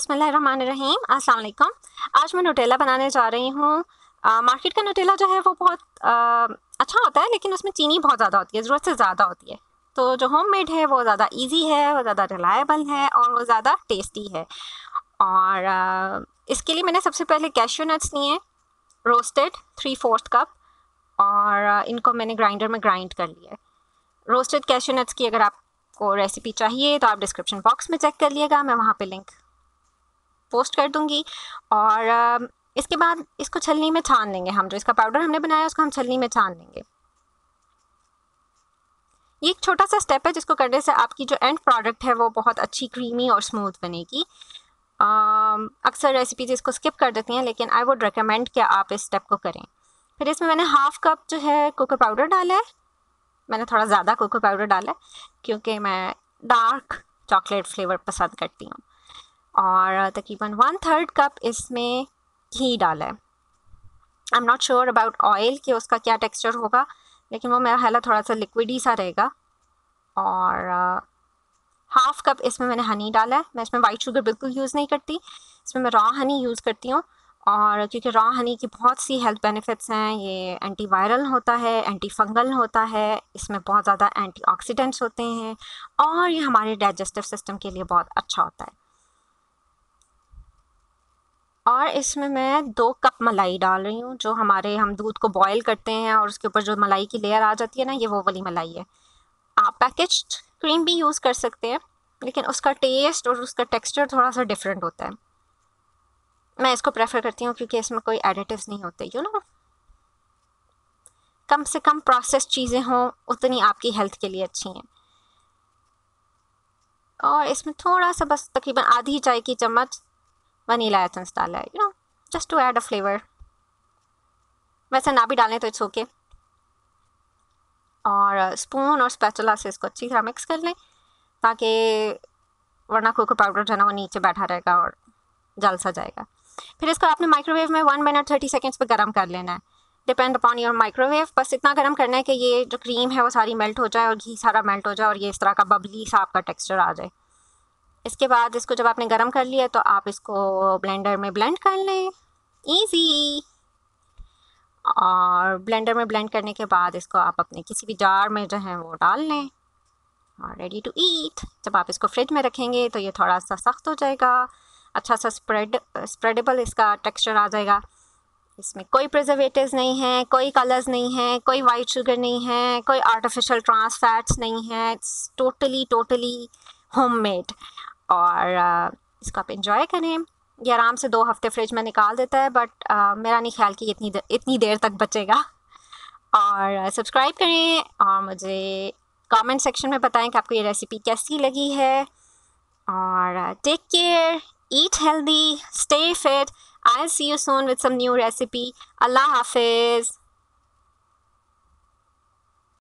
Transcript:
बिस्मिल्लाहिर्रहमानिर्रहीम, अस्सलाम वालेकुम। आज मैं न्यूटेला बनाने जा रही हूँ। मार्केट का न्यूटेला जो है वो बहुत अच्छा होता है, लेकिन उसमें चीनी बहुत ज़्यादा होती है, ज़रूरत से ज़्यादा होती है। तो जो होममेड है वो ज़्यादा इजी है, वो ज़्यादा रिलायबल है और वो ज़्यादा टेस्टी है। और इसके लिए मैंने सबसे पहले कैश्यू नट्स लिए, रोस्टेड 3/4 कप, और इनको मैंने ग्राइंडर में ग्राइंड कर लिया है। रोस्टेड कैश्यू नट्स की अगर आपको रेसिपी चाहिए तो आप डिस्क्रिप्शन बॉक्स में चेक कर लिएगा, मैं वहाँ पे लिंक पोस्ट कर दूँगी। और इसके बाद इसको छलनी में छान लेंगे हम, जो इसका पाउडर हमने बनाया उसको हम छलनी में छान लेंगे। ये एक छोटा सा स्टेप है जिसको करने से आपकी जो एंड प्रोडक्ट है वो बहुत अच्छी क्रीमी और स्मूथ बनेगी। अक्सर रेसिपीज इसको स्किप कर देती हैं, लेकिन आई वुड रिकमेंड कि आप इस स्टेप को करें। फिर इसमें मैंने हाफ़ कप जो है कोको पाउडर डाला है। मैंने थोड़ा ज़्यादा कोको पाउडर डाला है क्योंकि मैं डार्क चॉकलेट फ्लेवर पसंद करती हूँ। और तकरीबन 1/3 कप इसमें घी डाला है। I am not sure about oil कि उसका क्या टेक्सचर होगा, लेकिन वो मेरा ख्याल है थोड़ा सा लिक्विड ही सा रहेगा। और हाफ़ कप इसमें मैंने हनी डाला है। मैं इसमें वाइट शुगर बिल्कुल यूज़ नहीं करती, इसमें मैं रॉ हनी यूज़ करती हूँ। और क्योंकि रॉ हनी की बहुत सी हेल्थ बेनिफिट्स हैं, ये एंटी वायरल होता है, एंटी फंगल होता है, इसमें बहुत ज़्यादा एंटीऑक्सीडेंट्स होते हैं और ये हमारे डाइजेस्टिव सिस्टम के लिए बहुत अच्छा होता है। और इसमें मैं 2 कप मलाई डाल रही हूँ, जो हम दूध को बॉयल करते हैं और उसके ऊपर जो मलाई की लेयर आ जाती है ना, ये वो वाली मलाई है। आप पैकेज्ड क्रीम भी यूज़ कर सकते हैं, लेकिन उसका टेस्ट और उसका टेक्सचर थोड़ा सा डिफरेंट होता है। मैं इसको प्रेफर करती हूँ क्योंकि इसमें कोई एडिटिव्स नहीं होते, कम से कम प्रोसेस्ड चीज़ें हों, उतनी आपकी हेल्थ के लिए अच्छी हैं। और इसमें थोड़ा सा, बस तकरीबन आधी चाय की चम्मच वनीला एसेंस डाला है, just to add a flavour. वैसे ना भी डालें तो इट्स ओके। और स्पून और स्पैचुला से इसको अच्छी तरह मिक्स कर लें, ताकि वरना कोको पाउडर जो है ना वो नीचे बैठा रहेगा और जल सा जाएगा। फिर इसको आपने माइक्रोवेव में 1 मिनट 30 सेकेंड्स पे गर्म कर लेना है, डिपेंड अपॉन योर माइक्रोवेव। बस इतना गर्म करना है कि ये जो क्रीम है वो सारी मेल्ट हो जाए और घी सारा मेल्ट हो जाए और ये इस तरह का बबली सा आपका टेक्सचर आ जाए। इसके बाद इसको जब आपने गर्म कर लिया तो आप इसको ब्लेंडर में ब्लेंड कर लें, ईजी। और ब्लेंडर में ब्लेंड करने के बाद इसको आप अपने किसी भी जार में जो है वो डाल लें और रेडी टू ईट। जब आप इसको फ्रिज में रखेंगे तो ये थोड़ा सा सख्त हो जाएगा, अच्छा सा स्प्रेडेबल इसका टेक्सचर आ जाएगा। इसमें कोई प्रिजर्वेटिव्स नहीं है, कोई कलर्स नहीं है, कोई वाइट शुगर नहीं है, कोई आर्टिफिशियल ट्रांस फैट्स नहीं है। It's totally homemade. और इसको आप इंजॉय करें। ये आराम से 2 हफ्ते फ्रिज में निकाल देता है, बट मेरा नहीं ख्याल कि इतनी देर तक बचेगा। और सब्सक्राइब करें और मुझे कमेंट सेक्शन में बताएं कि आपको ये रेसिपी कैसी लगी है। और take care, eat healthy, stay fit. I'll see you soon with some new recipe. Allah Hafiz.